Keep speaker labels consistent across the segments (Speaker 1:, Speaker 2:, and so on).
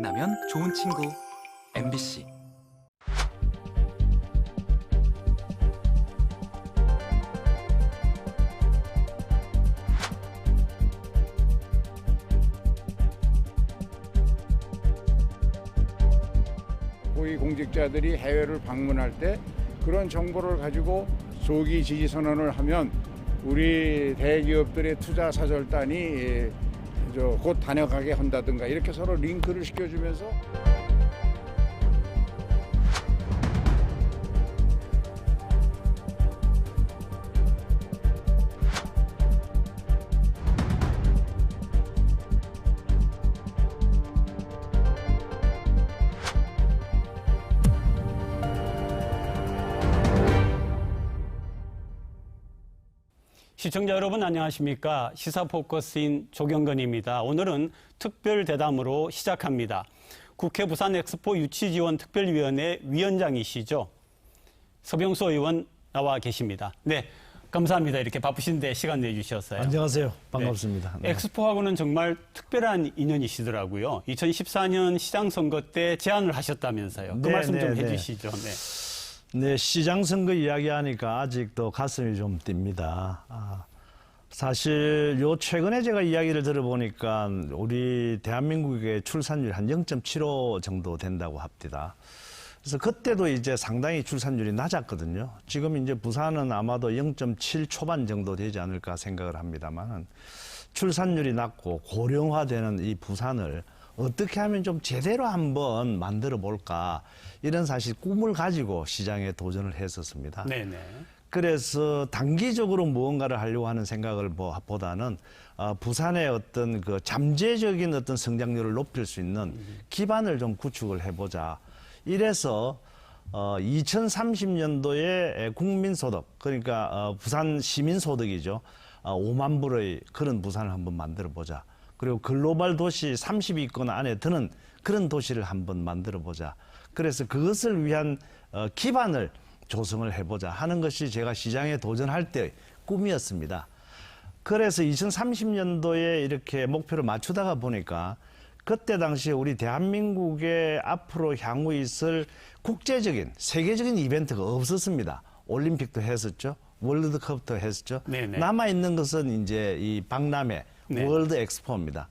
Speaker 1: 만나면 좋은 친구 MBC.
Speaker 2: 고위공직자들이 해외를 방문할 때 그런 정보를 가지고 조기 지지 선언을 하면 우리 대기업들의 투자 사절단이 곧 다녀가게 한다든가 이렇게 서로 링크를 시켜주면서
Speaker 3: 시청자 여러분 안녕하십니까? 시사포커스인 조경건입니다. 오늘은 특별 대담으로 시작합니다. 국회 부산엑스포 유치지원특별위원회 위원장이시죠? 서병수 의원 나와 계십니다. 네, 감사합니다. 이렇게 바쁘신데 시간 내주셨어요.
Speaker 4: 안녕하세요. 반갑습니다.
Speaker 3: 네. 엑스포하고는 정말 특별한 인연이시더라고요. 2014년 시장선거 때 제안을 하셨다면서요. 그 말씀 좀 해주시죠. 네.
Speaker 4: 네, 시장 선거 이야기하니까 아직도 가슴이 좀 뜁니다. 사실 요 최근에 제가 이야기를 들어보니까 우리 대한민국의 출산율이 한 0.75 정도 된다고 합니다. 그래서 그때도 이제 상당히 출산율이 낮았거든요. 지금 이제 부산은 아마도 0.7 초반 정도 되지 않을까 생각을 합니다만 출산율이 낮고 고령화되는 이 부산을 어떻게 하면 좀 제대로 한번 만들어 볼까 이런 사실 꿈을 가지고 시장에 도전을 했었습니다.
Speaker 3: 네네.
Speaker 4: 그래서 단기적으로 무언가를 하려고 하는 생각을 보다는 부산의 어떤 그 잠재적인 어떤 성장률을 높일 수 있는 기반을 좀 구축을 해보자. 이래서 2030년도에 국민소득 그러니까 부산 시민소득이죠. 5만 불의 그런 부산을 한번 만들어 보자. 그리고 글로벌 도시 30위권 안에 드는 그런 도시를 한번 만들어보자. 그래서 그것을 위한 기반을 조성을 해보자 하는 것이 제가 시장에 도전할 때 꿈이었습니다. 그래서 2030년도에 이렇게 목표를 맞추다가 보니까 그때 당시에 우리 대한민국의 앞으로 향후 있을 국제적인 세계적인 이벤트가 없었습니다. 올림픽도 했었죠. 월드컵도 했었죠. 네네. 남아있는 것은 이제 이 박람회 네. 월드 엑스포입니다.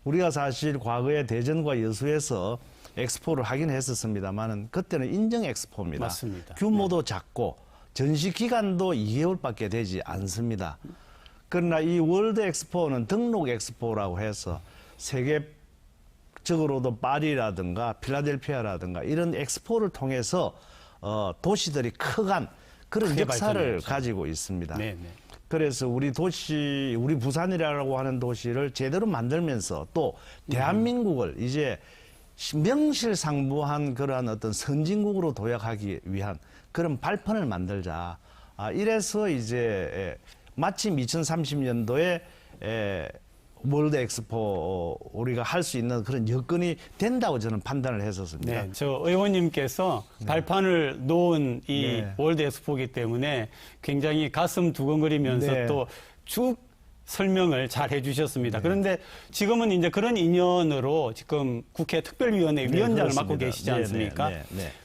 Speaker 4: 우리가 사실 과거에 대전과 여수에서 엑스포를 하긴 했었습니다만 그때는 인정 엑스포입니다.
Speaker 3: 맞습니다.
Speaker 4: 규모도 작고 전시 기간도 2개월밖에 되지 않습니다. 그러나 이 월드 엑스포는 등록 엑스포라고 해서 세계적으로도 파리라든가 필라델피아라든가 이런 엑스포를 통해서 도시들이 커간 그런 역사를 가지고 있습니다. 네네. 그래서 우리 도시, 우리 부산이라고 하는 도시를 제대로 만들면서 또 대한민국을 이제 명실상부한 그러한 어떤 선진국으로 도약하기 위한 그런 발판을 만들자. 이래서 이제 마침 2030년도에 월드 엑스포 우리가 할 수 있는 그런 여건이 된다고 저는 판단을 했었습니다.
Speaker 3: 네, 저 의원님께서 발판을 놓은 이 월드 엑스포이기 때문에 굉장히 가슴 두근거리면서 또 쭉 설명을 잘 해주셨습니다. 그런데 지금은 이제 그런 인연으로 지금 국회 특별위원회 위원장을 맡고 계시지 않습니까?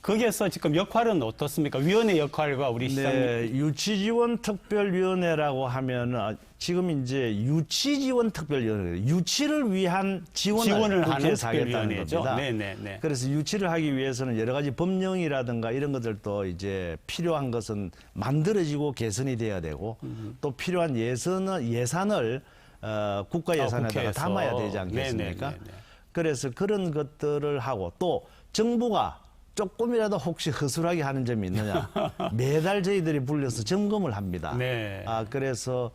Speaker 3: 거기에서 지금 역할은 어떻습니까? 위원회 역할과 우리 시장님.
Speaker 4: 유치지원 특별위원회라고 하면 지금 이제 유치지원 특별위원회, 유치를 위한 지원을 하는 특별위원회죠. 네네네. 그래서 유치를 하기 위해서는 여러 가지 법령이라든가 이런 것들도 이제 필요한 것은 만들어지고 개선이 돼야 되고 또 필요한 예산을 국가 예산에다가 담아야 되지 않겠습니까? 그래서 그런 것들을 하고 또 정부가 조금이라도 혹시 허술하게 하는 점이 있느냐 매달 저희들이 불려서 점검을 합니다. 네. 그래서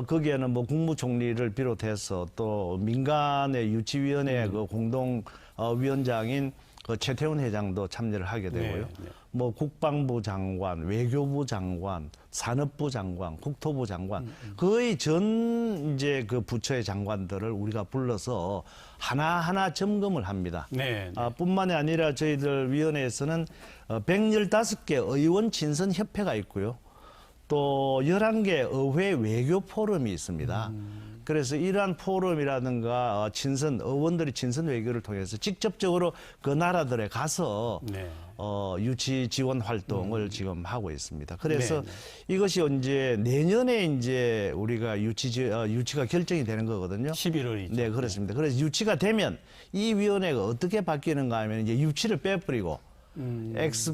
Speaker 4: 거기에는 뭐 국무총리를 비롯해서 또 민간의 유치위원회 그 공동위원장인 그 최태원 회장도 참여를 하게 되고요. 뭐 국방부 장관, 외교부 장관, 산업부 장관, 국토부 장관 거의 전 이제 그 부처의 장관들을 우리가 불러서 하나하나 점검을 합니다. 뿐만이 아니라 저희들 위원회에서는 115개 의원 친선 협회가 있고요. 또 11개 의회 외교 포럼이 있습니다. 그래서 이러한 포럼이라든가 친선 의원들이 친선 외교를 통해서 직접적으로 그 나라들에 가서
Speaker 3: 네.
Speaker 4: 유치 지원 활동을 지금 하고 있습니다. 그래서
Speaker 3: 네,
Speaker 4: 이것이 이제 내년에 이제 우리가 유치가 결정이 되는 거거든요.
Speaker 3: 11월이죠.
Speaker 4: 네, 그렇습니다. 그래서 유치가 되면 이 위원회가 어떻게 바뀌는가 하면 이제 유치를 빼버리고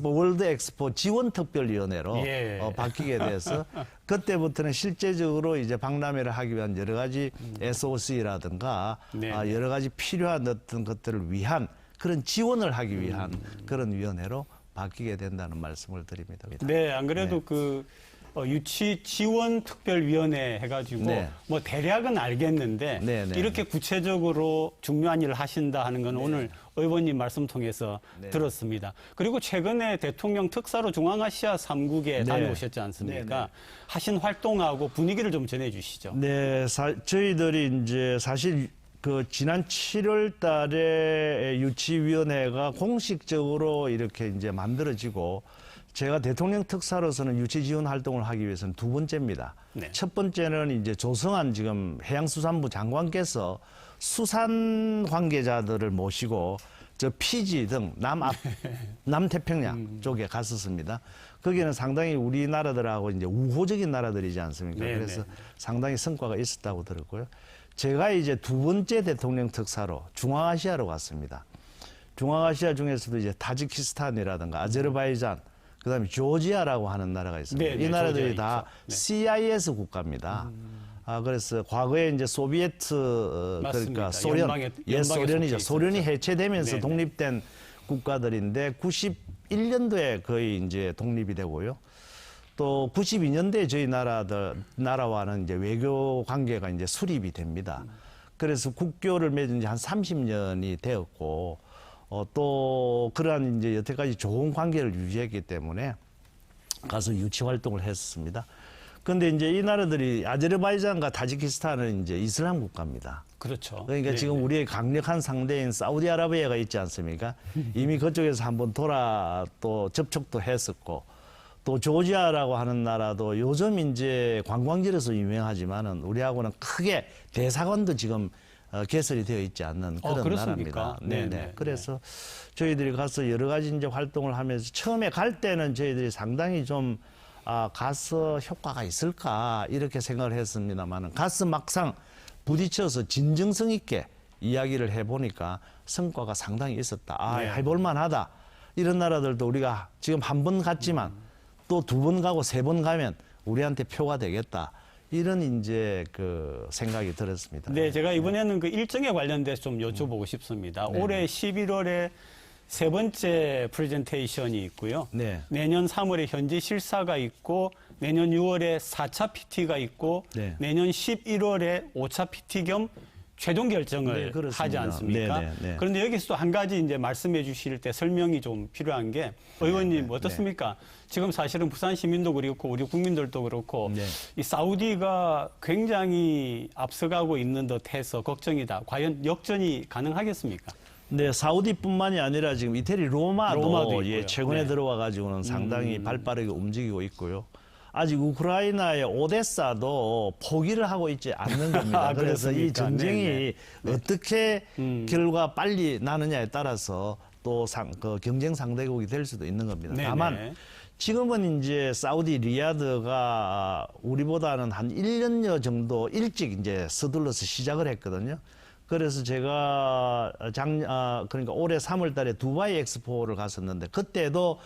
Speaker 4: 월드 엑스포 지원특별위원회로
Speaker 3: 예.
Speaker 4: 바뀌게 돼서 그때부터는 실제적으로 이제 박람회를 하기 위한 여러 가지 SOC라든가
Speaker 3: 네.
Speaker 4: 여러 가지 필요한 어떤 것들을 위한 그런 지원을 하기 위한 그런 위원회로 바뀌게 된다는 말씀을 드립니다.
Speaker 3: 네, 안 그래도 그 유치 지원 특별위원회 해가지고
Speaker 4: 네.
Speaker 3: 뭐 대략은 알겠는데
Speaker 4: 네, 네,
Speaker 3: 이렇게 구체적으로 중요한 일을 하신다 하는 건 오늘 의원님 말씀 통해서 들었습니다. 그리고 최근에 대통령 특사로 중앙아시아 3국에 다녀오셨지 않습니까?
Speaker 4: 네, 네.
Speaker 3: 하신 활동하고 분위기를 좀 전해주시죠.
Speaker 4: 네, 저희들이 이제 사실 그 지난 7월 달에 유치위원회가 공식적으로 이렇게 이제 만들어지고 제가 대통령 특사로서는 유치 지원 활동을 하기 위해서는 두 번째입니다.
Speaker 3: 네.
Speaker 4: 첫 번째는 이제 조성한 지금 해양수산부 장관께서 수산 관계자들을 모시고 저 피지 등 남태평양 쪽에 갔었습니다. 거기는 상당히 우리나라들하고 이제 우호적인 나라들이지 않습니까?
Speaker 3: 네,
Speaker 4: 그래서
Speaker 3: 네.
Speaker 4: 상당히 성과가 있었다고 들었고요. 제가 이제 두 번째 대통령 특사로 중앙아시아로 갔습니다. 중앙아시아 중에서도 이제 타지키스탄이라든가 아제르바이잔, 그다음에 조지아라고 하는 나라가 있습니다.
Speaker 3: 네, 네,
Speaker 4: 이 나라들이
Speaker 3: 조지아
Speaker 4: 다
Speaker 3: 있죠. 네.
Speaker 4: CIS 국가입니다. 그래서 과거에 이제 소비에트
Speaker 3: 맞습니다.
Speaker 4: 그러니까 소련,
Speaker 3: 연방에
Speaker 4: 소련이죠.
Speaker 3: 속해
Speaker 4: 소련이
Speaker 3: 있었죠.
Speaker 4: 해체되면서
Speaker 3: 네, 네.
Speaker 4: 독립된 국가들인데 91년도에 거의 이제 독립이 되고요. 또 92년도에 저희 나라와는 이제 외교 관계가 이제 수립이 됩니다. 그래서 국교를 맺은 지 한 30년이 되었고, 또 그러한 이제 여태까지 좋은 관계를 유지했기 때문에 가서 유치 활동을 했습니다. 그런데 이제 이 나라들이 아제르바이잔과 타지키스탄은 이제 이슬람 국가입니다.
Speaker 3: 그렇죠.
Speaker 4: 그러니까
Speaker 3: 네,
Speaker 4: 지금
Speaker 3: 네.
Speaker 4: 우리의 강력한 상대인 사우디아라비아가 있지 않습니까? 이미 그쪽에서 한번 또 접촉도 했었고, 또 조지아라고 하는 나라도 요즘 이제 관광지로서 유명하지만은 우리하고는 크게 대사관도 지금 개설이 되어 있지 않는 그런
Speaker 3: 그렇습니까?
Speaker 4: 나라입니다.
Speaker 3: 네네.
Speaker 4: 네네. 그래서 저희들이 가서 여러 가지 이제 활동을 하면서 처음에 갈 때는 저희들이 상당히 좀 가서 효과가 있을까 이렇게 생각을 했습니다만은 가서 막상 부딪혀서 진정성 있게 이야기를 해보니까 성과가 상당히 있었다.
Speaker 3: 네.
Speaker 4: 해볼만하다. 이런 나라들도 우리가 지금 한 번 갔지만 또 두 번 가고 세 번 가면 우리한테 표가 되겠다. 이런 이제 그 생각이 들었습니다.
Speaker 3: 네, 제가 이번에는 그 일정에 관련돼서 좀 여쭤보고 싶습니다. 올해 11월에 세 번째 프레젠테이션이 있고요.
Speaker 4: 네.
Speaker 3: 내년 3월에 현지 실사가 있고 내년 6월에 4차 PT가 있고
Speaker 4: 네.
Speaker 3: 내년 11월에 5차 PT 겸 최종 결정을
Speaker 4: 네, 그렇습니다.
Speaker 3: 하지 않습니까?
Speaker 4: 네, 네, 네.
Speaker 3: 그런데 여기서 또 한 가지 이제 말씀해 주실 때 설명이 좀 필요한 게 의원님 어떻습니까? 지금 사실은 부산 시민도 그렇고 우리 국민들도 그렇고
Speaker 4: 네.
Speaker 3: 이 사우디가 굉장히 앞서가고 있는 듯해서 걱정이다. 과연 역전이 가능하겠습니까?
Speaker 4: 네, 사우디뿐만이 아니라 지금 이태리 로마도
Speaker 3: 있고요.
Speaker 4: 최근에
Speaker 3: 네.
Speaker 4: 들어와 가지고는 상당히 발빠르게 움직이고 있고요. 아직 우크라이나의 오데사도 포기를 하고 있지 않는 겁니다. 그래서 이
Speaker 3: 그렇습니까?
Speaker 4: 전쟁이
Speaker 3: 네네.
Speaker 4: 어떻게 결과 빨리 나느냐에 따라서 또 그 경쟁 상대국이 될 수도 있는 겁니다.
Speaker 3: 네네.
Speaker 4: 다만 지금은 이제 사우디 리야드가 우리보다는 한 1년여 정도 일찍 이제 서둘러서 시작을 했거든요. 그래서 제가 그러니까 올해 3월 달에 두바이 엑스포를 갔었는데 그때도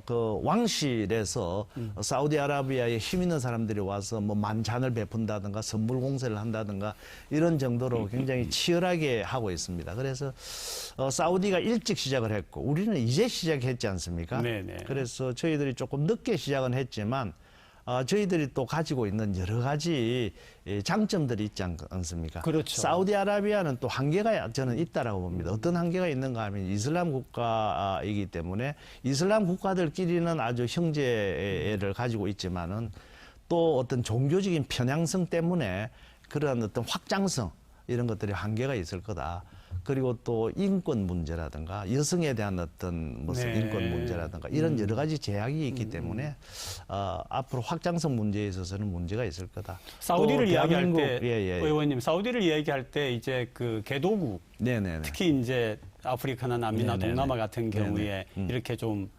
Speaker 4: 그 왕실에서 사우디아라비아에 힘 있는 사람들이 와서 뭐 만찬을 베푼다든가 선물 공세를 한다든가 이런 정도로 굉장히 치열하게 하고 있습니다. 그래서 사우디가 일찍 시작을 했고 우리는 이제 시작했지 않습니까?
Speaker 3: 네네.
Speaker 4: 그래서 저희들이 조금 늦게 시작은 했지만 저희들이 또 가지고 있는 여러 가지 장점들이 있지 않습니까?
Speaker 3: 그렇죠.
Speaker 4: 사우디아라비아는 또 한계가 저는 있다라고 봅니다. 어떤 한계가 있는가 하면 이슬람 국가이기 때문에 이슬람 국가들끼리는 아주 형제를 가지고 있지만은 또 어떤 종교적인 편향성 때문에 그런 어떤 확장성 이런 것들이 한계가 있을 거다. 그리고 또 인권 문제라든가 여성에 대한 어떤 무슨
Speaker 3: 네.
Speaker 4: 인권 문제라든가 이런 여러 가지 제약이 있기 때문에 앞으로 확장성 문제에 있어서는 문제가 있을 거다.
Speaker 3: 사우디를
Speaker 4: 또
Speaker 3: 이야기할 때
Speaker 4: 예.
Speaker 3: 의원님 사우디를 이야기할 때 이제 그 개도국
Speaker 4: 네네네.
Speaker 3: 특히 이제 아프리카나 남미나
Speaker 4: 네네네.
Speaker 3: 동남아 같은 경우에 이렇게 좀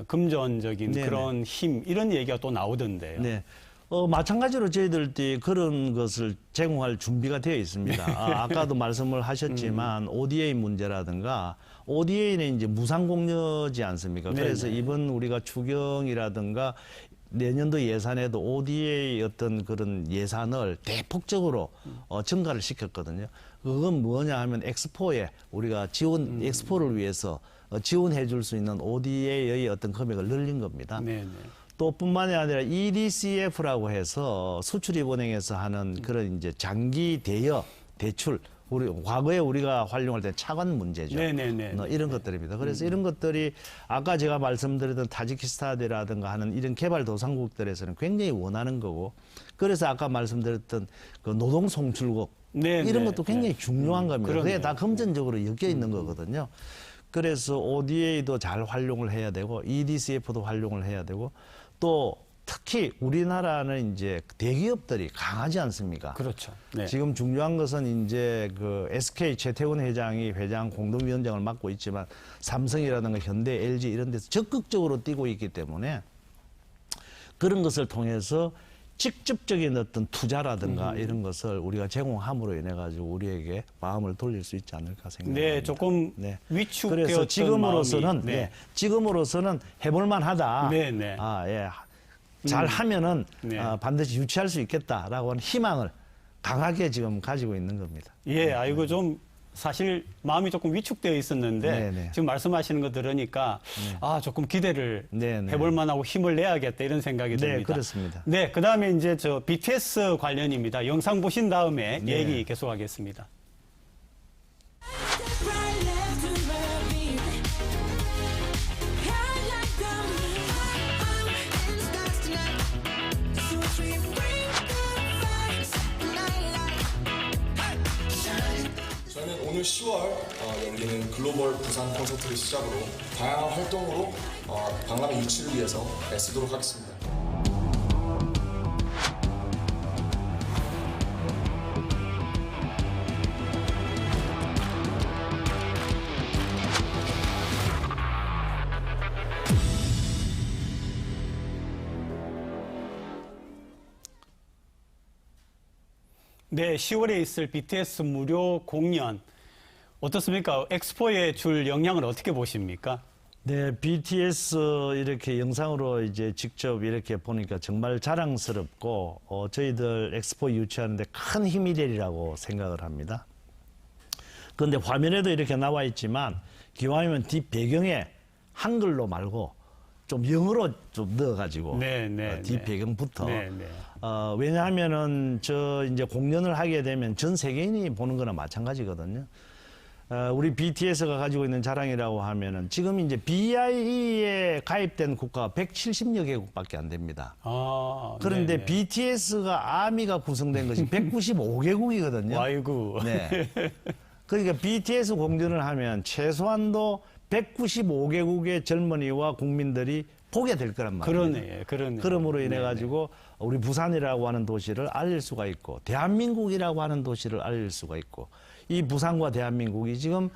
Speaker 3: 금전적인
Speaker 4: 네네.
Speaker 3: 그런 힘 이런 얘기가 또 나오던데요.
Speaker 4: 네. 마찬가지로 저희들이 그런 것을 제공할 준비가 되어 있습니다. 아까도 말씀을 하셨지만 ODA 문제라든가 ODA는 이제 무상공여지 않습니까? 그래서
Speaker 3: 네네.
Speaker 4: 이번 우리가 추경이라든가 내년도 예산에도 ODA 어떤 그런 예산을 대폭적으로 증가를 시켰거든요. 그건 뭐냐 하면 엑스포에 우리가 지원, 엑스포를 위해서 지원해 줄 수 있는 ODA의 어떤 금액을 늘린 겁니다.
Speaker 3: 네네.
Speaker 4: 또 뿐만이 아니라 EDCF라고 해서 수출입은행에서 하는 그런 이제 장기 대여 대출 과거에 우리가 활용할 때 차관 문제죠.
Speaker 3: 네네네.
Speaker 4: 이런 것들입니다. 그래서 이런 것들이 아까 제가 말씀드렸던 타지키스탄이라든가 하는 이런 개발도상국들에서는 굉장히 원하는 거고, 그래서 아까 말씀드렸던 그 노동 송출국 이런 것도 굉장히 중요한 겁니다. 그게 다 금전적으로 엮여 있는 거거든요. 그래서 ODA도 잘 활용을 해야 되고 EDCF도 활용을 해야 되고, 또 특히 우리나라는 이제 대기업들이 강하지 않습니까?
Speaker 3: 그렇죠. 네.
Speaker 4: 지금 중요한 것은 이제 그 SK 최태원 회장이 회장 공동위원장을 맡고 있지만 삼성이라든가 현대, LG 이런 데서 적극적으로 뛰고 있기 때문에 그런 것을 통해서 직접적인 어떤 투자라든가 이런 것을 우리가 제공함으로 인해 가지고 우리에게 마음을 돌릴 수 있지 않을까 생각합니다.
Speaker 3: 네, 조금
Speaker 4: 네.
Speaker 3: 위축되었던
Speaker 4: 그래서 지금으로서는
Speaker 3: 마음이, 네.
Speaker 4: 지금으로서는 해볼만하다.
Speaker 3: 네, 네.
Speaker 4: 잘 하면은
Speaker 3: 네.
Speaker 4: 반드시 유치할 수 있겠다라고 하는 희망을 강하게 지금 가지고 있는 겁니다.
Speaker 3: 예, 아이고 좀 사실 마음이 조금 위축되어 있었는데
Speaker 4: 네네.
Speaker 3: 지금 말씀하시는 거 들으니까 조금 기대를
Speaker 4: 네네.
Speaker 3: 해볼 만하고 힘을 내야겠다 이런 생각이 듭니다.
Speaker 4: 네, 그렇습니다.
Speaker 3: 네, 그다음에 이제 저 BTS 관련입니다. 영상 보신 다음에
Speaker 4: 네.
Speaker 3: 얘기 계속하겠습니다.
Speaker 5: 저희는 오늘 10월 열리는 글로벌 부산 콘서트를 시작으로 다양한 활동으로 박람회 유치를 위해서 애쓰도록 하겠습니다.
Speaker 3: 네, 10월에 있을 BTS 무료 공연 어떻습니까? 엑스포에 줄 영향을 어떻게 보십니까?
Speaker 4: 네, BTS 이렇게 영상으로 이제 직접 이렇게 보니까 정말 자랑스럽고 저희들 엑스포 유치하는데 큰 힘이 되리라고 생각을 합니다. 그런데 화면에도 이렇게 나와 있지만 기왕이면 뒷 배경에 한글로 말고 좀 영어로 좀 넣어가지고 뒷 배경부터 왜냐하면은 저 이제 공연을 하게 되면 전 세계인이 보는 거나 마찬가지거든요. 우리 BTS가 가지고 있는 자랑이라고 하면은 지금 이제 BIE에 가입된 국가가 170여 개국밖에 안 됩니다. 그런데
Speaker 3: 네네.
Speaker 4: BTS가 아미가 구성된 것이 195개국이거든요.
Speaker 3: 아이고.
Speaker 4: 네. 그러니까 BTS 공연을 하면 최소한도 195개국의 젊은이와 국민들이 보게 될 거란 말이에요.
Speaker 3: 그러네.
Speaker 4: 그러므로 인해 가지고 우리 부산이라고 하는 도시를 알릴 수가 있고 대한민국이라고 하는 도시를 알릴 수가 있고 이 부산과 대한민국이 지금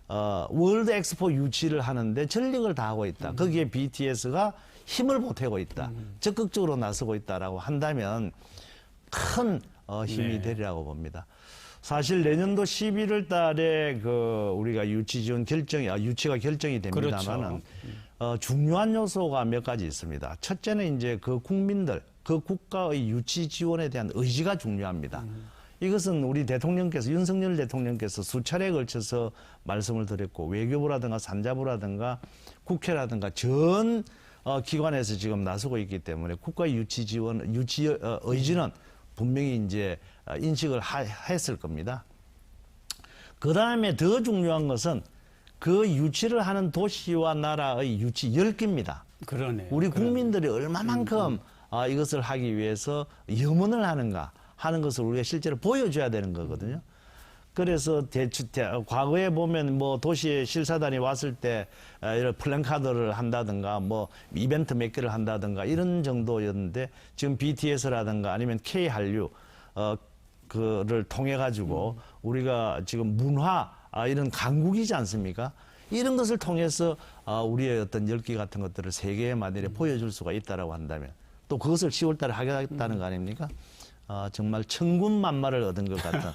Speaker 4: 월드 엑스포 유치를 하는데 전력을 다하고 있다. 거기에 BTS가 힘을 보태고 있다. 적극적으로 나서고 있다라고 한다면 큰 힘이 되리라고 봅니다. 사실 내년도 11월 달에 그 우리가 유치 지원 유치가 결정이 됩니다만은 중요한 요소가 몇 가지 있습니다. 첫째는 이제 그 국민들, 그 국가의 유치 지원에 대한 의지가 중요합니다. 이것은 우리 대통령께서 윤석열 대통령께서 수차례에 걸쳐서 말씀을 드렸고 외교부라든가 산자부라든가 국회라든가 전 기관에서 지금 나서고 있기 때문에 국가 유치 지원, 의지는 분명히 이제 인식을 했을 겁니다. 그 다음에 더 중요한 것은 그 유치를 하는 도시와 나라의 유치 열기입니다.
Speaker 3: 그러네.
Speaker 4: 우리 국민들이 얼마만큼 이것을 하기 위해서 염원을 하는가 하는 것을 우리가 실제로 보여줘야 되는 거거든요. 그래서 과거에 보면 뭐 도시에 실사단이 왔을 때 이런 플랜카드를 한다든가 뭐 이벤트 몇 개를 한다든가 이런 정도였는데 지금 BTS라든가 아니면 K한류 그를 통해 가지고 우리가 지금 문화 이런 강국이지 않습니까? 이런 것을 통해서 우리의 어떤 열기 같은 것들을 세계에 만일에 보여줄 수가 있다라고 한다면 또 그것을 10월 달에 하겠다는 거 아닙니까? 정말 천군만마를 얻은 것 같은.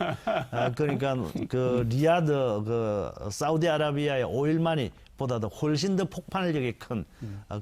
Speaker 4: 그러니까 그 리야드 그 사우디아라비아의 오일만이 보다도 훨씬 더 폭발력이 큰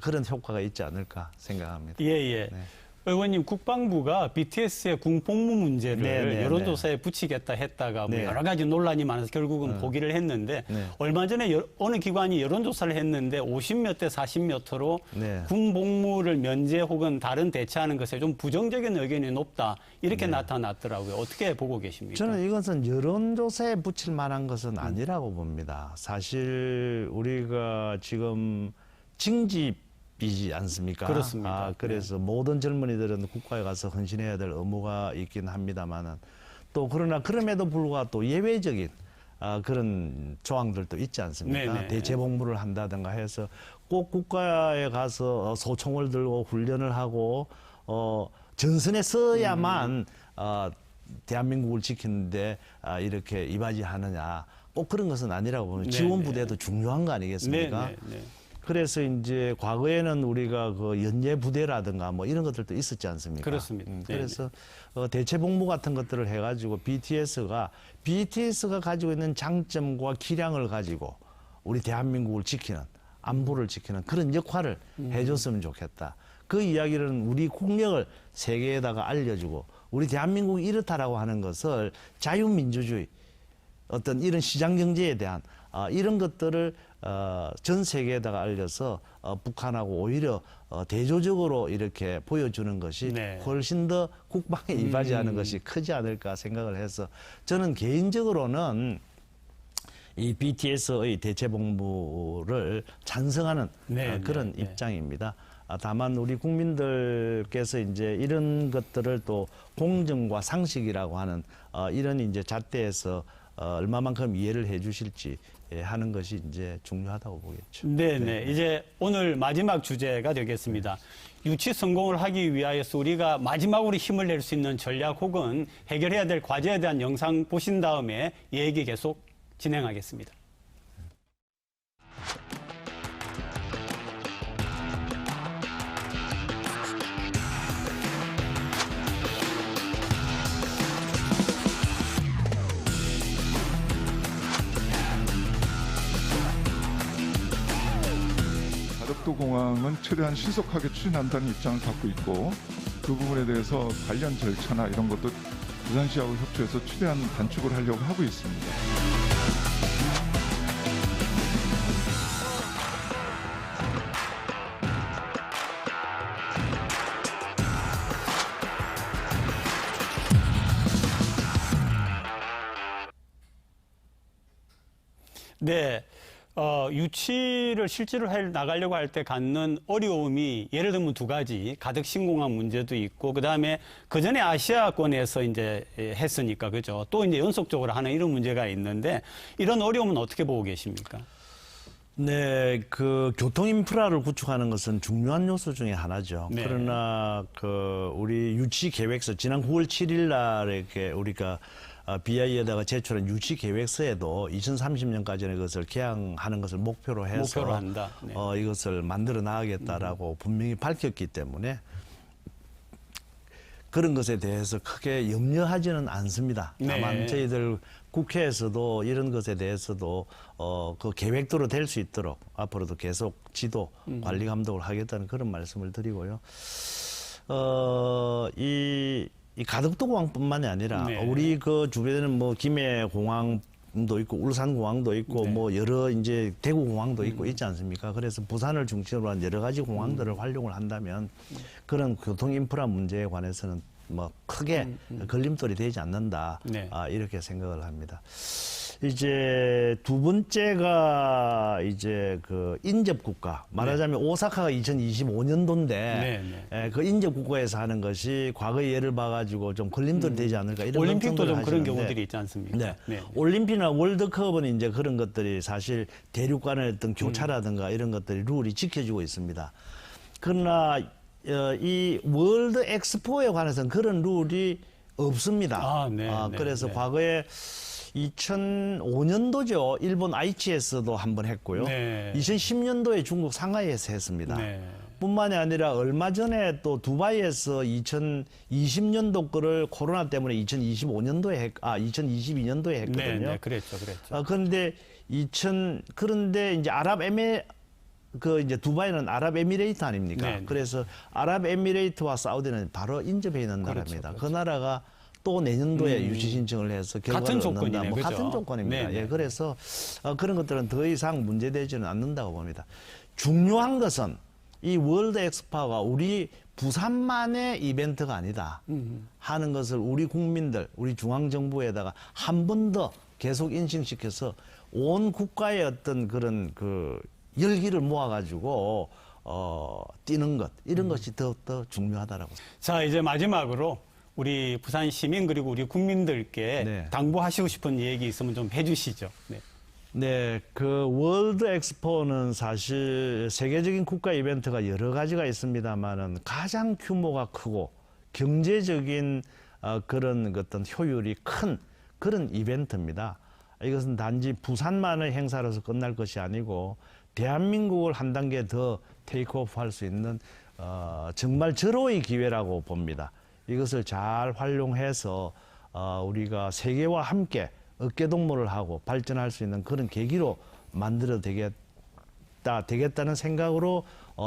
Speaker 4: 그런 효과가 있지 않을까 생각합니다.
Speaker 3: 예, 예. 네. 의원님, 국방부가 BTS의 군복무 문제를 여론조사에 붙이겠다 했다가 뭐 여러 가지 논란이 많아서 결국은 포기를 했는데 얼마 전에 어느 기관이 여론조사를 했는데 50몇 대 40몇 토로 군복무를 면제 혹은 다른 대체하는 것에 좀 부정적인 의견이 높다 이렇게 나타났더라고요. 어떻게 보고 계십니까?
Speaker 4: 저는 이것은 여론조사에 붙일 만한 것은 아니라고 봅니다. 사실 우리가 지금 징집이지 않습니까?
Speaker 3: 그렇습니다.
Speaker 4: 그래서 모든 젊은이들은 국가에 가서 헌신해야 될 의무가 있긴 합니다만은 또 그러나 그럼에도 불구하고 또 예외적인 그런 조항들도 있지 않습니까?
Speaker 3: 네네.
Speaker 4: 대체복무를 한다든가 해서 꼭 국가에 가서 소총을 들고 훈련을 하고 전선에 서야만 대한민국을 지키는데 이렇게 이바지하느냐 꼭 그런 것은 아니라고 보면 지원부대도 중요한 거 아니겠습니까? 그래서 이제 과거에는 우리가 그 연예 부대라든가 뭐 이런 것들도 있었지 않습니까?
Speaker 3: 그렇습니다.
Speaker 4: 그래서 대체 복무 같은 것들을 해가지고 BTS가 가지고 있는 장점과 기량을 가지고 우리 대한민국을 지키는 안보를 지키는 그런 역할을 해줬으면 좋겠다. 그 이야기는 우리 국력을 세계에다가 알려주고 우리 대한민국이 이렇다라고 하는 것을 자유민주주의 어떤 이런 시장 경제에 대한 이런 것들을 전 세계에다가 알려서 북한하고 오히려 대조적으로 이렇게 보여주는 것이 훨씬 더 국방에 이바지하는 것이 크지 않을까 생각을 해서 저는 개인적으로는 이 BTS의 대체복무를 찬성하는 그런 입장입니다. 다만 우리 국민들께서 이제 이런 것들을 또 공정과 상식이라고 하는 이런 이제 잣대에서 얼마만큼 이해를 해 주실지 하는 것이 이제 중요하다고 보겠죠.
Speaker 3: 네네. 이제 오늘 마지막 주제가 되겠습니다. 유치 성공을 하기 위하여서 우리가 마지막으로 힘을 낼 수 있는 전략 혹은 해결해야 될 과제에 대한 영상 보신 다음에 얘기 계속 진행하겠습니다.
Speaker 6: 가덕도공항은 최대한 신속하게 추진한다는 입장을 갖고 있고 그 부분에 대해서 관련 절차나 이런 것도 부산시하고 협조해서 최대한 단축을 하려고 하고 있습니다.
Speaker 3: 네. 유치를 실제로 나가려고 할 때 갖는 어려움이 예를 들면 두 가지, 가덕 신공항 문제도 있고, 그 다음에 그 전에 아시아권에서 이제 했으니까, 그죠? 또 이제 연속적으로 하는 이런 문제가 있는데, 이런 어려움은 어떻게 보고 계십니까?
Speaker 4: 네, 그 교통 인프라를 구축하는 것은 중요한 요소 중에 하나죠. 그러나 그 우리 유치 계획서 지난 9월 7일 날에 이렇게 우리가 BI에다가 제출한 유치 계획서에도 2030년까지는 이것을 개항하는 것을 목표로 해서
Speaker 3: 한다.
Speaker 4: 이것을 만들어 나가겠다라고 분명히 밝혔기 때문에 그런 것에 대해서 크게 염려하지는 않습니다. 다만 저희들 국회에서도 이런 것에 대해서도 그 계획대로 될 수 있도록 앞으로도 계속 지도, 관리 감독을 하겠다는 그런 말씀을 드리고요. 이 가덕도공항뿐만이 아니라 우리 그 주변에는 뭐 김해공항도 있고 울산공항도 있고 뭐 여러 이제 대구공항도 있고 있지 않습니까? 그래서 부산을 중심으로 한 여러 가지 공항들을 활용을 한다면 그런 교통 인프라 문제에 관해서는 뭐 크게 걸림돌이 되지 않는다 이렇게 생각을 합니다. 이제 두 번째가 이제 그 인접 국가. 말하자면 오사카가 2025년도인데 그 인접 국가에서 하는 것이 과거의 예를 봐가지고 좀 걸림돌이 되지 않을까 이런
Speaker 3: 올림픽도 좀 그런
Speaker 4: 하시는데.
Speaker 3: 경우들이 있지 않습니까?
Speaker 4: 네. 올림픽이나 월드컵은 이제 그런 것들이 사실 대륙 간의 어떤 교차라든가 이런 것들이 룰이 지켜지고 있습니다. 그러나 이 월드 엑스포에 관해서는 그런 룰이 없습니다. 그래서 과거에 2005년도죠. 일본 아이치에서도 한번 했고요. 2010년도에 중국 상하이에서 했습니다. 뿐만이 아니라 얼마 전에 또 두바이에서 2020년도 거를 코로나 때문에 2022년도에 했거든요.
Speaker 3: 네, 그랬죠.
Speaker 4: 그런데 그런데 이제 이제 두바이는 아랍에미레이트 아닙니까? 그래서 아랍에미레이트와 사우디는 바로 인접해 있는 나라입니다. 그 나라가 또 내년도에 유치 신청을 해서 결과를 얻는다. 같은 조건입니다. 그래서 그런 것들은 더 이상 문제되지는 않는다고 봅니다. 중요한 것은 이 월드 엑스포가 우리 부산만의 이벤트가 아니다 하는 것을 우리 국민들, 우리 중앙정부에다가 한 번 더 계속 인식시켜서 온 국가의 어떤 그런 그 열기를 모아가지고 뛰는 것 이런 것이 더 중요하다라고.
Speaker 3: 자, 이제 마지막으로 우리 부산 시민 그리고 우리 국민들께 당부하시고 싶은 얘기 있으면 좀 해주시죠.
Speaker 4: 네, 그 월드 엑스포는 사실 세계적인 국가 이벤트가 여러 가지가 있습니다만은 가장 규모가 크고 경제적인 그런 어떤 효율이 큰 그런 이벤트입니다. 이것은 단지 부산만의 행사로서 끝날 것이 아니고 대한민국을 한 단계 더 테이크오프 할 수 있는 정말 절호의 기회라고 봅니다. 이것을 잘 활용해서 우리가 세계와 함께 어깨동무를 하고 발전할 수 있는 그런 계기로 만들어 되겠다는 생각으로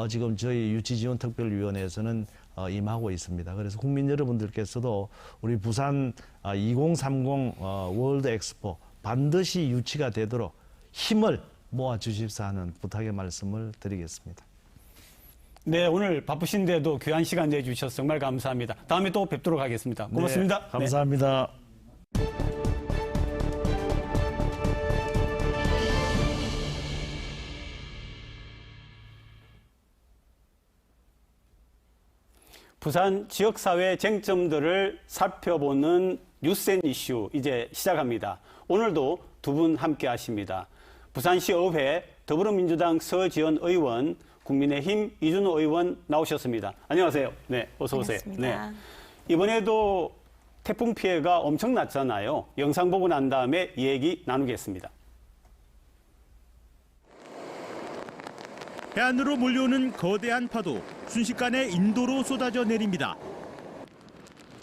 Speaker 4: 지금 저희 유치지원특별위원회에서는 임하고 있습니다. 그래서 국민 여러분들께서도 우리 부산 2030 월드 엑스포 반드시 유치가 되도록 힘을 모아 주십사 하는 부탁의 말씀을 드리겠습니다.
Speaker 3: 네, 오늘 바쁘신데도 귀한 시간 내주셔서 정말 감사합니다. 다음에 또 뵙도록 하겠습니다. 고맙습니다.
Speaker 4: 네, 감사합니다.
Speaker 3: 부산 지역사회 쟁점들을 살펴보는 뉴스앤 이슈 이제 시작합니다. 오늘도 두 분 함께 하십니다. 부산시의회 더불어민주당 서지연 의원, 국민의힘 이준호 의원 나오셨습니다. 안녕하세요. 네, 어서 오세요.
Speaker 7: 반갑습니다.
Speaker 3: 이번에도 태풍 피해가 엄청났잖아요. 영상 보고 난 다음에 얘기 나누겠습니다.
Speaker 8: 해안으로 몰려오는 거대한 파도, 순식간에 인도로 쏟아져 내립니다.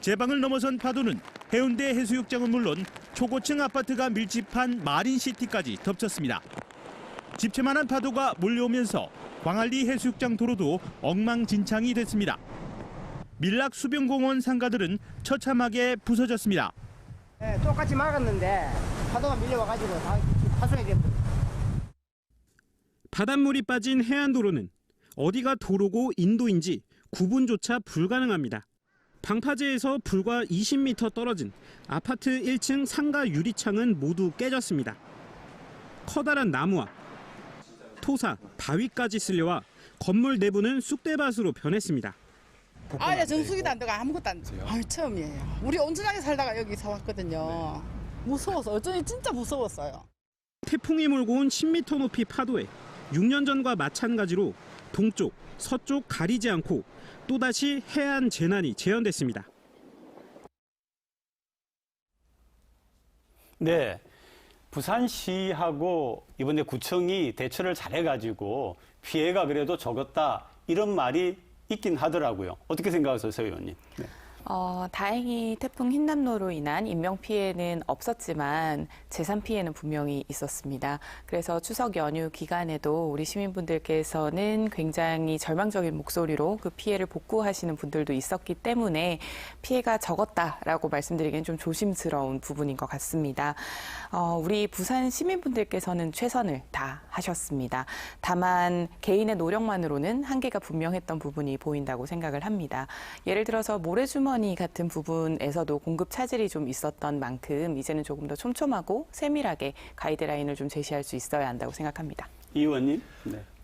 Speaker 8: 제방을 넘어선 파도는 해운대 해수욕장은 물론 초고층 아파트가 밀집한 마린시티까지 덮쳤습니다. 집채만한 파도가 몰려오면서 광안리 해수욕장 도로도 엉망진창이 됐습니다. 밀락 수변공원 상가들은 처참하게 부서졌습니다.
Speaker 9: 네, 똑같이 막았는데 파도가 밀려와가지고 다 파손이 됐어요.
Speaker 8: 바닷물이 빠진 해안도로는 어디가 도로고 인도인지 구분조차 불가능합니다. 방파제에서 불과 20m 떨어진 아파트 1층 상가 유리창은 모두 깨졌습니다. 커다란 나무와 토사, 바위까지 쓸려와 건물 내부는 쑥대밭으로 변했습니다.
Speaker 10: 아예 정수기도 안 들어가 아무것도 안 돼요. 처음이에요. 우리 온전하게 살다가 여기서 왔거든요. 무서워서 어쩐지 진짜 무서웠어요.
Speaker 8: 태풍이 몰고 온 10m 높이 파도에 6년 전과 마찬가지로 동쪽, 서쪽 가리지 않고 또다시 해안 재난이 재현됐습니다.
Speaker 3: 네, 부산시하고 이번에 구청이 대처를 잘해가지고 피해가 그래도 적었다 이런 말이 있긴 하더라고요. 어떻게 생각하세요, 서 의원님? 네.
Speaker 7: 다행히 태풍 흰남노로 인한 인명피해는 없었지만 재산 피해는 분명히 있었습니다. 그래서 추석 연휴 기간에도 우리 시민분들께서는 굉장히 절망적인 목소리로 그 피해를 복구하시는 분들도 있었기 때문에 피해가 적었다라고 말씀드리기는 좀 조심스러운 부분인 것 같습니다. 우리 부산 시민분들께서는 최선을 다하셨습니다. 다만 개인의 노력만으로는 한계가 분명했던 부분이 보인다고 생각을 합니다. 예를 들어서 모래주머니 미세먼지 같은 부분에서도 공급 차질이 좀 있었던 만큼 이제는 조금 더 촘촘하고 세밀하게 가이드라인을 좀 제시할 수 있어야 한다고 생각합니다.
Speaker 3: 이 의원님.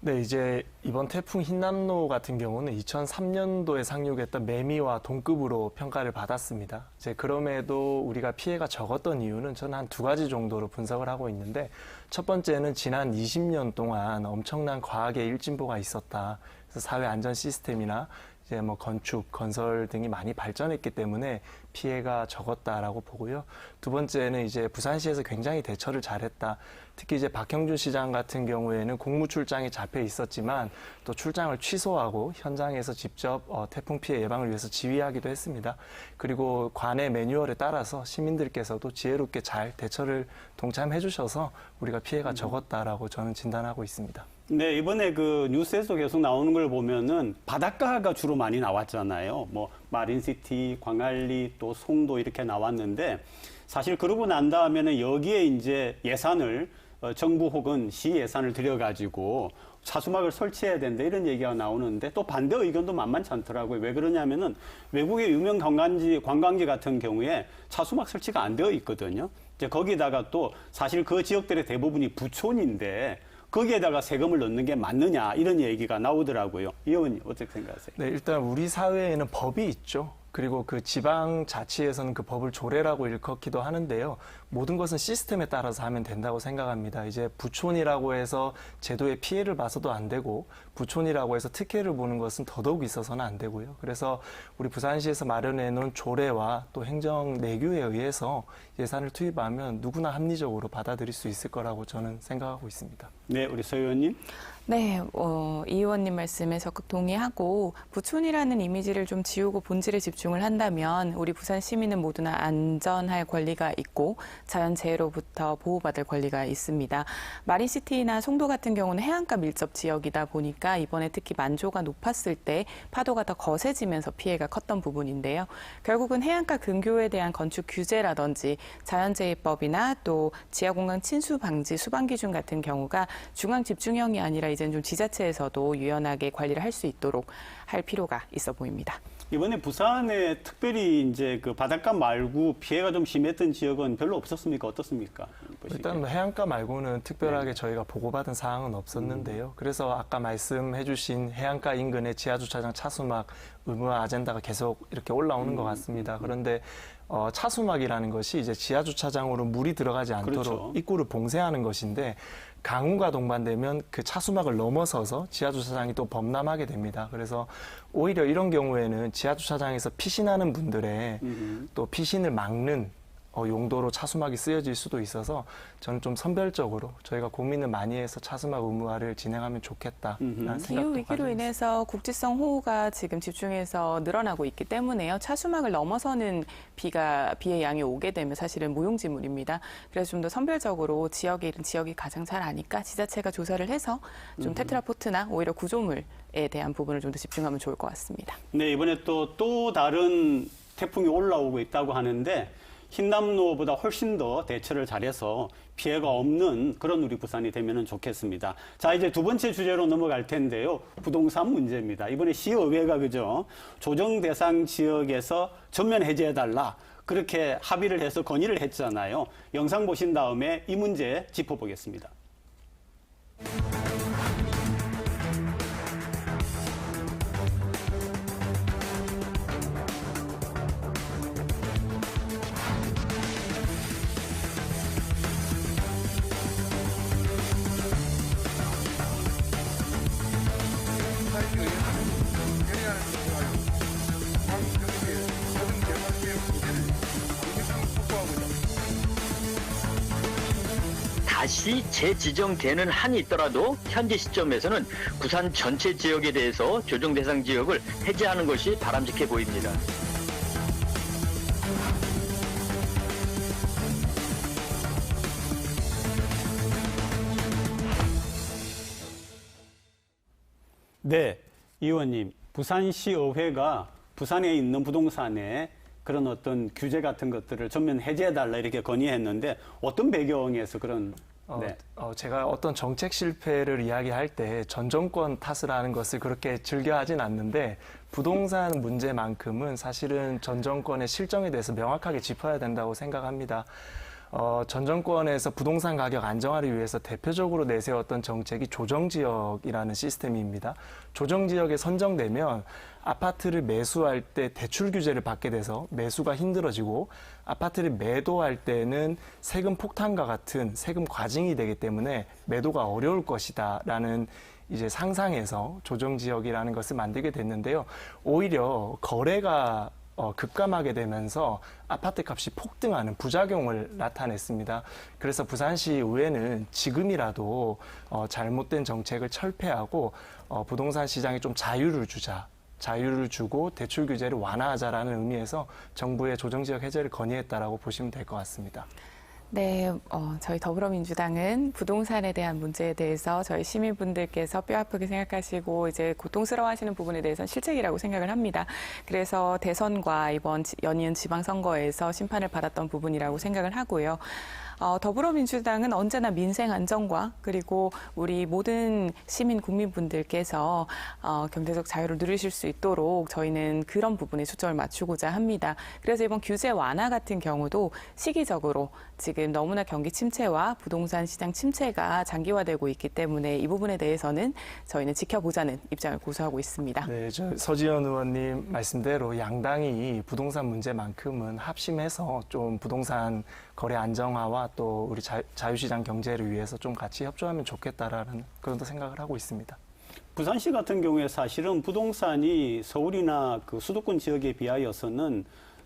Speaker 11: 네, 이제 이번 태풍 흰남노 같은 경우는 2003년도에 상륙했던 매미와 동급으로 평가를 받았습니다. 이제 그럼에도 우리가 피해가 적었던 이유는 저는 한 두 가지 정도로 분석을 하고 있는데, 첫 번째는 지난 20년 동안 엄청난 과학의 일진보가 있었다. 그래서 사회 안전 시스템이나 이제 뭐 건축, 건설 등이 많이 발전했기 때문에 피해가 적었다라고 보고요. 두 번째는 이제 부산시에서 굉장히 대처를 잘했다. 특히 이제 박형준 시장 같은 경우에는 공무 출장이 잡혀 있었지만 또 출장을 취소하고 현장에서 직접 태풍 피해 예방을 위해서 지휘하기도 했습니다. 그리고 관내 매뉴얼에 따라서 시민들께서도 지혜롭게 잘 대처를 동참해 주셔서 우리가 피해가 적었다라고 저는 진단하고 있습니다.
Speaker 3: 네, 이번에 그 뉴스에서 계속 나오는 걸 보면은 바닷가가 주로 많이 나왔잖아요. 뭐 마린시티, 광안리, 또 송도 이렇게 나왔는데, 사실 그러고 난 다음에는 여기에 이제 예산을 정부 혹은 시 예산을 들여가지고 차수막을 설치해야 된다 이런 얘기가 나오는데, 또 반대 의견도 만만치 않더라고요. 왜 그러냐면은 외국의 유명 관광지 같은 경우에 차수막 설치가 안 되어 있거든요. 이제 거기다가 또 사실 그 지역들의 대부분이 부촌인데 거기에다가 세금을 넣는 게 맞느냐 이런 얘기가 나오더라고요. 이 의원님 어떻게 생각하세요?
Speaker 11: 네, 일단 우리 사회에는 법이 있죠. 그리고 그 지방자치에서는 그 법을 조례라고 일컫기도 하는데요. 모든 것은 시스템에 따라서 하면 된다고 생각합니다. 이제 부촌이라고 해서 제도에 피해를 봐서도 안 되고, 부촌이라고 해서 특혜를 보는 것은 더더욱 있어서는 안 되고요. 그래서 우리 부산시에서 마련해 놓은 조례와 또 행정 내규에 의해서 예산을 투입하면 누구나 합리적으로 받아들일 수 있을 거라고 저는 생각하고 있습니다.
Speaker 3: 네, 우리 서 의원님.
Speaker 7: 네, 이 의원님 말씀에 적극 동의하고, 부촌이라는 이미지를 좀 지우고 본질에 집중을 한다면 우리 부산 시민은 모두나 안전할 권리가 있고 자연재해로부터 보호받을 권리가 있습니다. 마린시티나 송도 같은 경우는 해안가 밀접 지역이다 보니까 이번에 특히 만조가 높았을 때 파도가 더 거세지면서 피해가 컸던 부분인데요. 결국은 해안가 근교에 대한 건축 규제라든지 자연재해법이나 또 지하공간 침수 방지 수방 기준 같은 경우가 중앙 집중형이 아니라 이제는 좀 지자체에서도 유연하게 관리를 할 수 있도록 할 필요가 있어 보입니다.
Speaker 3: 이번에 부산에 특별히 이제 그 바닷가 말고 피해가 좀 심했던 지역은 별로 없었습니까? 어떻습니까?
Speaker 11: 일단 뭐 해안가 말고는 특별하게 저희가 보고받은 사항은 없었는데요. 그래서 아까 말씀해주신 해안가 인근의 지하주차장 차수막 의무화 아젠다가 계속 이렇게 올라오는 것 같습니다. 그런데 차수막이라는 것이 이제 지하주차장으로 물이 들어가지 않도록 그렇죠. 입구를 봉쇄하는 것인데, 강우가 동반되면 그 차수막을 넘어서서 지하주차장이 또 범람하게 됩니다. 그래서 오히려 이런 경우에는 지하주차장에서 피신하는 분들의 또 피신을 막는 용도로 차수막이 쓰여질 수도 있어서 저는 좀 선별적으로 저희가 고민을 많이 해서 차수막 의무화를 진행하면 좋겠다라는 생각도
Speaker 7: 기후 위기로 인해서 국지성 호우가 지금 집중해서 늘어나고 있기 때문에요. 차수막을 넘어서는 비의 양이 오게 되면 사실은 무용지물입니다. 그래서 좀 더 선별적으로 지역의 일은 지역이 가장 잘 아니까 지자체가 조사를 해서 좀 테트라포트나 오히려 구조물에 대한 부분을 좀 더 집중하면 좋을 것 같습니다.
Speaker 3: 네, 이번에 또 다른 태풍이 올라오고 있다고 하는데, 흰남노보다 훨씬 더 대처를 잘해서 피해가 없는 그런 우리 부산이 되면 좋겠습니다. 자, 이제 두 번째 주제로 넘어갈 텐데요. 부동산 문제입니다. 이번에 시의회가 그죠? 조정 대상 지역에서 전면 해제해달라. 그렇게 합의를 해서 건의를 했잖아요. 영상 보신 다음에 이 문제 짚어보겠습니다.
Speaker 12: 다시 재지정되는 한이 있더라도 현재 시점에서는 부산 전체 지역에 대해서 조정 대상 지역을 해제하는 것이 바람직해 보입니다.
Speaker 3: 네, 이 의원님, 부산시의회가 부산에 있는 부동산에 그런 어떤 규제 같은 것들을 전면 해제해달라 이렇게 건의했는데, 어떤 배경에서 그런
Speaker 11: 제가 어떤 정책 실패를 이야기할 때 전 정권 탓을 하는 것을 그렇게 즐겨하진 않는데, 부동산 문제만큼은 사실은 전 정권의 실정에 대해서 명확하게 짚어야 된다고 생각합니다. 전 정권에서 부동산 가격 안정화를 위해서 대표적으로 내세웠던 정책이 조정지역이라는 시스템입니다. 조정지역에 선정되면 아파트를 매수할 때 대출 규제를 받게 돼서 매수가 힘들어지고 아파트를 매도할 때는 세금 폭탄과 같은 세금 과징이 되기 때문에 매도가 어려울 것이다라는 이제 상상에서 조정지역이라는 것을 만들게 됐는데요. 오히려 거래가 급감하게 되면서 아파트 값이 폭등하는 부작용을 나타냈습니다. 그래서 부산시 의회는 지금이라도 잘못된 정책을 철폐하고 부동산 시장에 좀 자유를 주고 대출 규제를 완화하자라는 의미에서 정부의 조정지역 해제를 건의했다라고 보시면 될 것 같습니다.
Speaker 7: 네, 저희 더불어민주당은 부동산에 대한 문제에 대해서 저희 시민분들께서 뼈아프게 생각하시고 이제 고통스러워하시는 부분에 대해서는 실책이라고 생각을 합니다. 그래서 대선과 이번 연이은 지방선거에서 심판을 받았던 부분이라고 생각을 하고요. 더불어민주당은 언제나 민생 안정과 그리고 우리 모든 시민 국민분들께서 경제적 자유를 누리실 수 있도록 저희는 그런 부분에 초점을 맞추고자 합니다. 그래서 이번 규제 완화 같은 경우도 시기적으로 지금 너무나 경기 침체와 부동산 시장 침체가 장기화되고 있기 때문에 이 부분에 대해서는 저희는 지켜보자는 입장을 고수하고 있습니다.
Speaker 11: 네, 서지현 의원님 말씀대로 양당이 부동산 문제만큼은 합심해서 좀 부동산 거래 안정화와 또 우리 자유시장 경제를 위해서 좀 같이 협조하면 좋겠다라는 그런 생각을 하고 있습니다.
Speaker 3: 부산시 같은 경우에 사실은 부동산이 서울이나 그 수도권 지역에 비하여서는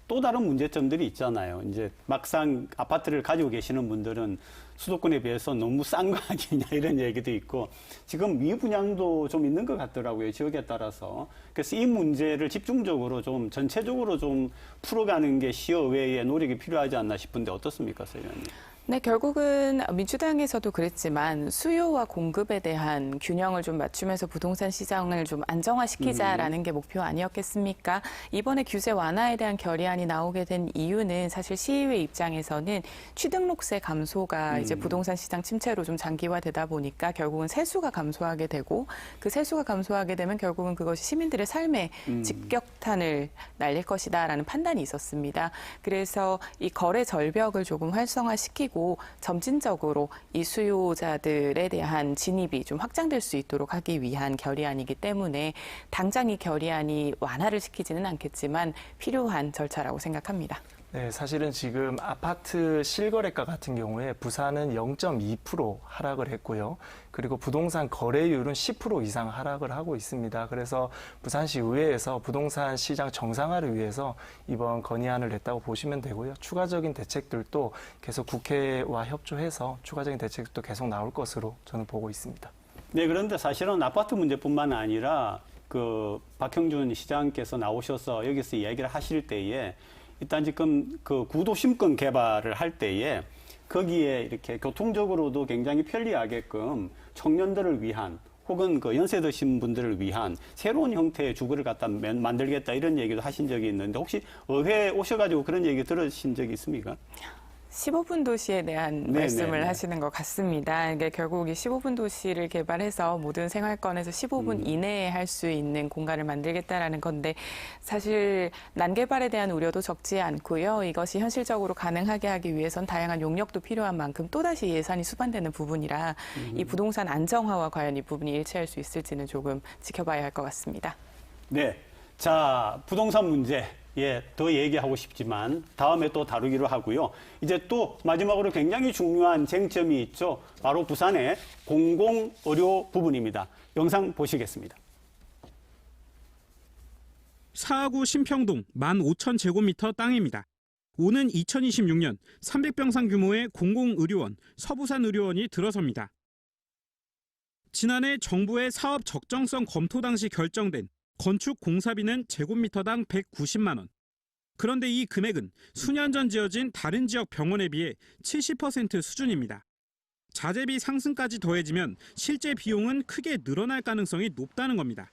Speaker 3: 또 다른 문제점들이 있잖아요. 이제 막상 아파트를 가지고 계시는 분들은 수도권에 비해서 너무 싼 거 아니냐 이런 얘기도 있고 지금 미분양도 좀 있는 것 같더라고요. 지역에 따라서. 그래서 이 문제를 집중적으로 좀 전체적으로 좀 풀어가는 게 시의회의 노력이 필요하지 않나 싶은데 어떻습니까, 서 의원님?
Speaker 7: 네, 결국은 민주당에서도 그랬지만 수요와 공급에 대한 균형을 좀 맞추면서 부동산 시장을 좀 안정화시키자라는 게 목표 아니었겠습니까? 이번에 규제 완화에 대한 결의안이 나오게 된 이유는 사실 시의회 입장에서는 취등록세 감소가 이제 부동산 시장 침체로 좀 장기화되다 보니까 결국은 세수가 감소하게 되고 그 세수가 감소하게 되면 결국은 그것이 시민들의 삶에 직격탄을 날릴 것이다라는 판단이 있었습니다. 그래서 이 거래 절벽을 조금 활성화시키고 점진적으로 이 수요자들에 대한 진입이 좀 확장될 수 있도록 하기 위한 결의안이기 때문에 당장 이 결의안이 완화를 시키지는 않겠지만 필요한 절차라고 생각합니다.
Speaker 11: 네, 사실은 지금 아파트 실거래가 같은 경우에 부산은 0.2% 하락을 했고요. 그리고 부동산 거래율은 10% 이상 하락을 하고 있습니다. 그래서 부산시 의회에서 부동산 시장 정상화를 위해서 이번 건의안을 냈다고 보시면 되고요. 추가적인 대책들도 계속 국회와 협조해서 추가적인 대책도 계속 나올 것으로 저는 보고 있습니다.
Speaker 3: 네, 그런데 사실은 아파트 문제뿐만 아니라 그 박형준 시장께서 나오셔서 여기서 이야기를 하실 때에 일단 지금 그 구도심권 개발을 할 때에 거기에 이렇게 교통적으로도 굉장히 편리하게끔 청년들을 위한 혹은 그 연세 드신 분들을 위한 새로운 형태의 주거를 갖다 만들겠다 이런 얘기도 하신 적이 있는데 혹시 의회에 오셔가지고 그런 얘기 들으신 적이 있습니까?
Speaker 7: 15분 도시에 대한 말씀을 하시는 것 같습니다. 이게 결국 이 15분 도시를 개발해서 모든 생활권에서 15분 이내에 할 수 있는 공간을 만들겠다라는 건데 사실 난개발에 대한 우려도 적지 않고요. 이것이 현실적으로 가능하게 하기 위해선 다양한 용역도 필요한 만큼 또다시 예산이 수반되는 부분이라 이 부동산 안정화와 과연 이 부분이 일치할 수 있을지는 조금 지켜봐야 할 것 같습니다.
Speaker 3: 네, 자 부동산 문제. 예, 더 얘기하고 싶지만 다음에 또 다루기로 하고요. 이제 또 마지막으로 굉장히 중요한 쟁점이 있죠. 바로 부산의 공공의료 부분입니다. 영상 보시겠습니다.
Speaker 8: 사하구 신평동 15,000제곱미터 땅입니다. 오는 2026년 300병상 규모의 공공의료원, 서부산의료원이 들어섭니다. 지난해 정부의 사업 적정성 검토 당시 결정된 건축 공사비는 제곱미터당 190만 원. 그런데 이 금액은 수년 전 지어진 다른 지역 병원에 비해 70% 수준입니다. 자재비 상승까지 더해지면 실제 비용은 크게 늘어날 가능성이 높다는 겁니다.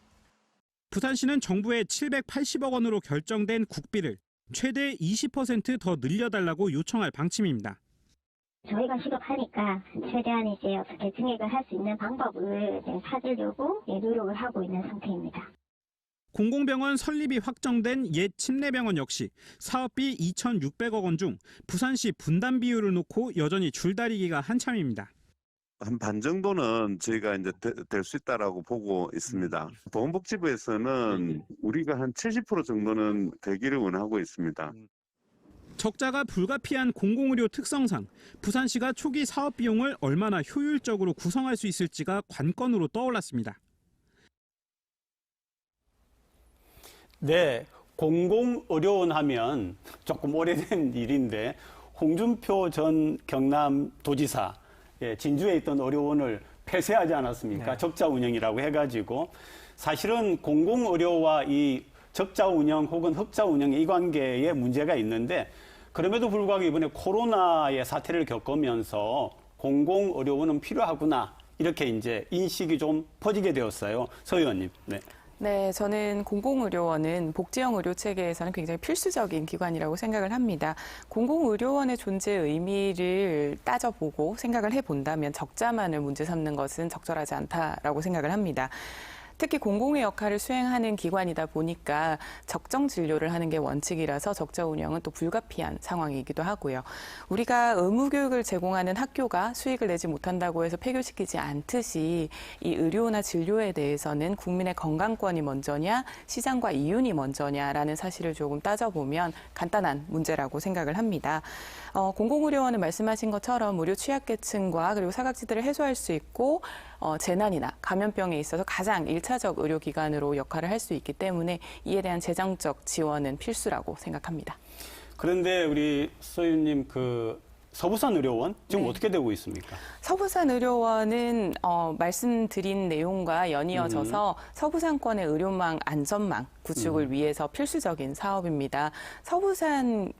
Speaker 8: 부산시는 정부의 780억 원으로 결정된 국비를 최대 20% 더 늘려달라고 요청할 방침입니다.
Speaker 13: 저희가 시급하니까 최대한 이제 어떻게 증액을 할 수 있는 방법을 찾으려고 노력을 하고 있는 상태입니다.
Speaker 8: 공공병원 설립이 확정된 옛 침례병원 역시 사업비 2,600억 원 중 부산시 분담 비율을 놓고 여전히 줄다리기가 한참입니다.
Speaker 14: 한 반 정도는 저희가 이제 될 수 있다라고 보고 있습니다. 보건복지부에서는 우리가 한 70% 정도는 되기를 원하고 있습니다.
Speaker 8: 적자가 불가피한 공공의료 특성상 부산시가 초기 사업 비용을 얼마나 효율적으로 구성할 수 있을지가 관건으로 떠올랐습니다.
Speaker 3: 네, 공공의료원 하면 조금 오래된 일인데 홍준표 전 경남도지사 진주에 있던 의료원을 폐쇄하지 않았습니까? 네. 적자 운영이라고 해가지고 사실은 공공의료와 이 적자 운영 혹은 흑자 운영의 이 관계에 문제가 있는데 그럼에도 불구하고 이번에 코로나의 사태를 겪으면서 공공의료원은 필요하구나 이렇게 이제 인식이 좀 퍼지게 되었어요. 서 의원님. 네.
Speaker 7: 네, 저는 공공의료원은 복지형 의료 체계에서는 굉장히 필수적인 기관이라고 생각을 합니다. 공공의료원의 존재 의미를 따져보고 생각을 해본다면 적자만을 문제 삼는 것은 적절하지 않다라고 생각을 합니다. 특히 공공의 역할을 수행하는 기관이다 보니까 적정 진료를 하는 게 원칙이라서 적자 운영은 또 불가피한 상황이기도 하고요. 우리가 의무 교육을 제공하는 학교가 수익을 내지 못한다고 해서 폐교시키지 않듯이 이 의료나 진료에 대해서는 국민의 건강권이 먼저냐 시장과 이윤이 먼저냐라는 사실을 조금 따져보면 간단한 문제라고 생각을 합니다. 공공의료원은 말씀하신 것처럼 의료 취약계층과 그리고 사각지대를 해소할 수 있고 재난이나 감염병에 있어서 가장 1차적 의료기관으로 역할을 할 수 있기 때문에 이에 대한 재정적 지원은 필수라고 생각합니다.
Speaker 3: 그런데 우리 서 의원님 서부산 의료원 지금
Speaker 7: 네.
Speaker 3: 어떻게 되고 있습니까?
Speaker 7: 서부산 의료원은 말씀드린 내용과 연이어져서 서부산권의 의료망 안전망 구축을 위해서 필수적인 사업입니다. 서부산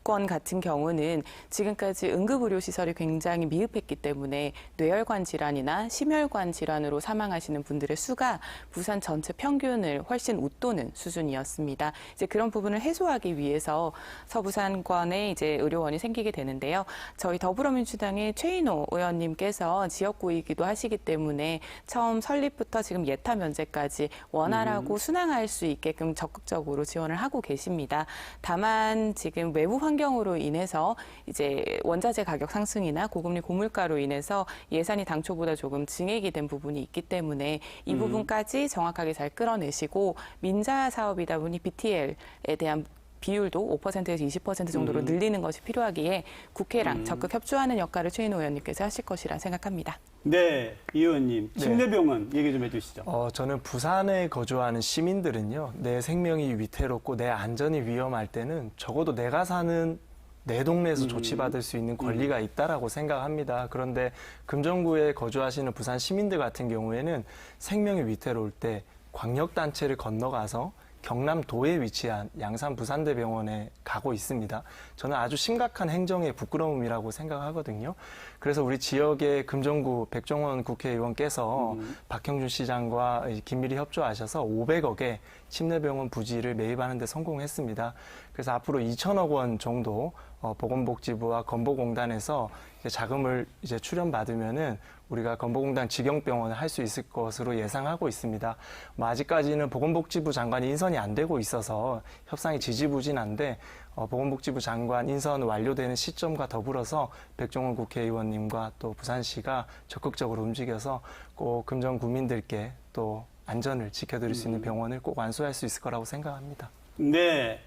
Speaker 7: 권 같은 경우는 지금까지 응급의료시설이 굉장히 미흡했기 때문에 뇌혈관 질환이나 심혈관 질환으로 사망하시는 분들의 수가 부산 전체 평균을 훨씬 웃도는 수준이었습니다. 이제 그런 부분을 해소하기 위해서 서부산권에 이제 의료원이 생기게 되는데요. 저희 더불어민주당의 최인호 의원님께서 지역구이기도 하시기 때문에 처음 설립부터 지금 예타 면제까지 원활하고 순항할 수 있게끔 적극적으로 지원을 하고 계십니다. 다만 지금 외부 환경으로 인해서 이제 원자재 가격 상승이나 고금리 고물가로 인해서 예산이 당초보다 조금 증액이 된 부분이 있기 때문에 이 부분까지 정확하게 잘 끌어내시고 민자 사업이다 보니 BTL에 대한 비율도 5%에서 20% 정도로 늘리는 것이 필요하기에 국회랑 적극 협조하는 역할을 최인호 의원님께서 하실 것이라 생각합니다.
Speaker 3: 네, 이 의원님. 침례병원 얘기 좀 해주시죠.
Speaker 11: 저는 부산에 거주하는 시민들은요. 내 생명이 위태롭고 내 안전이 위험할 때는 적어도 내가 사는 내 동네에서 조치받을 수 있는 권리가 있다라고 생각합니다. 그런데 금정구에 거주하시는 부산 시민들 같은 경우에는 생명이 위태로울 때 광역단체를 건너가서 경남도에 위치한 양산 부산대병원에 가고 있습니다. 저는 아주 심각한 행정의 부끄러움이라고 생각하거든요. 그래서 우리 지역의 금정구 백종원 국회의원께서 박형준 시장과 긴밀히 협조하셔서 500억의 침례병원 부지를 매입하는 데 성공했습니다. 그래서 앞으로 2천억 원 정도 보건복지부와 건보공단에서 자금을 이제 출연받으면은 우리가 건보공단 직영병원을 할 수 있을 것으로 예상하고 있습니다. 아직까지는 보건복지부 장관이 인선이 안 되고 있어서 협상이 지지부진한데 보건복지부 장관 인선 완료되는 시점과 더불어서 백종원 국회의원님과 또 부산시가 적극적으로 움직여서 꼭 금정 구민들께 또 안전을 지켜드릴 수 있는 병원을 꼭 완수할 수 있을 거라고 생각합니다.
Speaker 3: 네,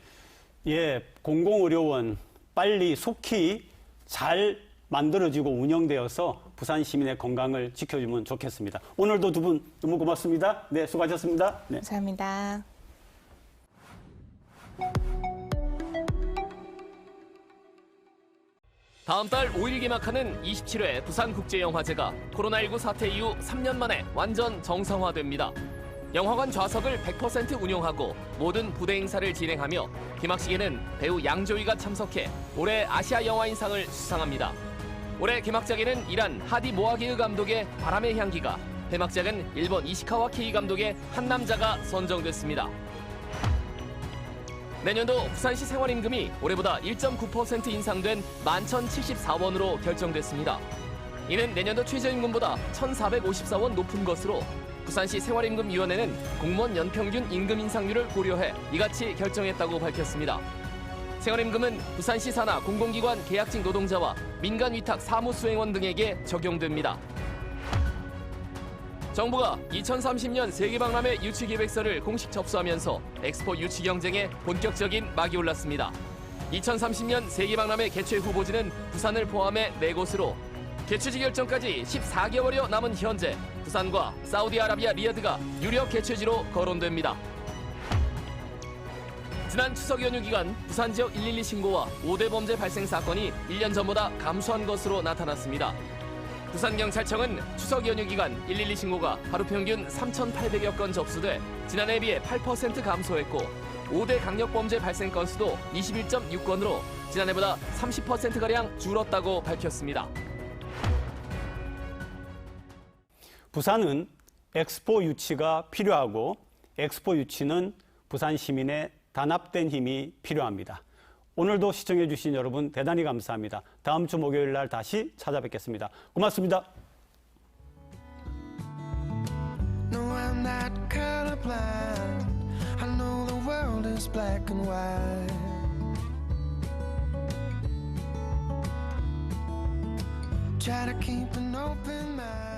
Speaker 3: 공공의료원 빨리 속히 잘 만들어지고 운영되어서 부산 시민의 건강을 지켜주면 좋겠습니다. 오늘도 두 분 너무 고맙습니다. 네, 수고하셨습니다. 네.
Speaker 7: 감사합니다.
Speaker 15: 다음 달 5일 개막하는 27회 부산국제영화제가 코로나19 사태 이후 3년 만에 완전 정상화됩니다. 영화관 좌석을 100% 운영하고 모든 부대 행사를 진행하며 개막식에는 배우 양조위가 참석해 올해 아시아 영화인상을 수상합니다. 올해 개막작에는 이란 하디 모아기흐 감독의 바람의 향기가, 폐막작은 일본 이시카와 케이 감독의 한 남자가 선정됐습니다. 내년도 부산시 생활임금이 올해보다 1.9% 인상된 11,074원으로 결정됐습니다. 이는 내년도 최저임금보다 1,454원 높은 것으로 부산시 생활임금위원회는 공무원 연평균 임금 인상률을 고려해 이같이 결정했다고 밝혔습니다. 생활임금은 부산시 산하 공공기관 계약직 노동자와 민간위탁 사무수행원 등에게 적용됩니다. 정부가 2030년 세계박람회 유치계획서를 공식 접수하면서 엑스포 유치 경쟁에 본격적인 막이 올랐습니다. 2030년 세계박람회 개최 후보지는 부산을 포함해 4곳으로 개최지 결정까지 14개월여 남은 현재 부산과 사우디아라비아 리야드가 유력 개최지로 거론됩니다. 지난 추석 연휴 기간 부산 지역 112 신고와 5대 범죄 발생 사건이 1년 전보다 감소한 것으로 나타났습니다. 부산경찰청은 추석 연휴 기간 112 신고가 하루 평균 3,800여 건 접수돼 지난해에 비해 8% 감소했고 5대 강력범죄 발생 건수도 21.6건으로 지난해보다 30%가량 줄었다고 밝혔습니다.
Speaker 3: 부산은 엑스포 유치가 필요하고 엑스포 유치는 부산 시민의 단합된 힘이 필요합니다. 오늘도 시청해 주신 여러분 대단히 감사합니다. 다음 주 목요일 날 다시 찾아뵙겠습니다. 고맙습니다.
Speaker 16: No, I'm not colorblind. I know the world is black and white. Try to keep an open mind.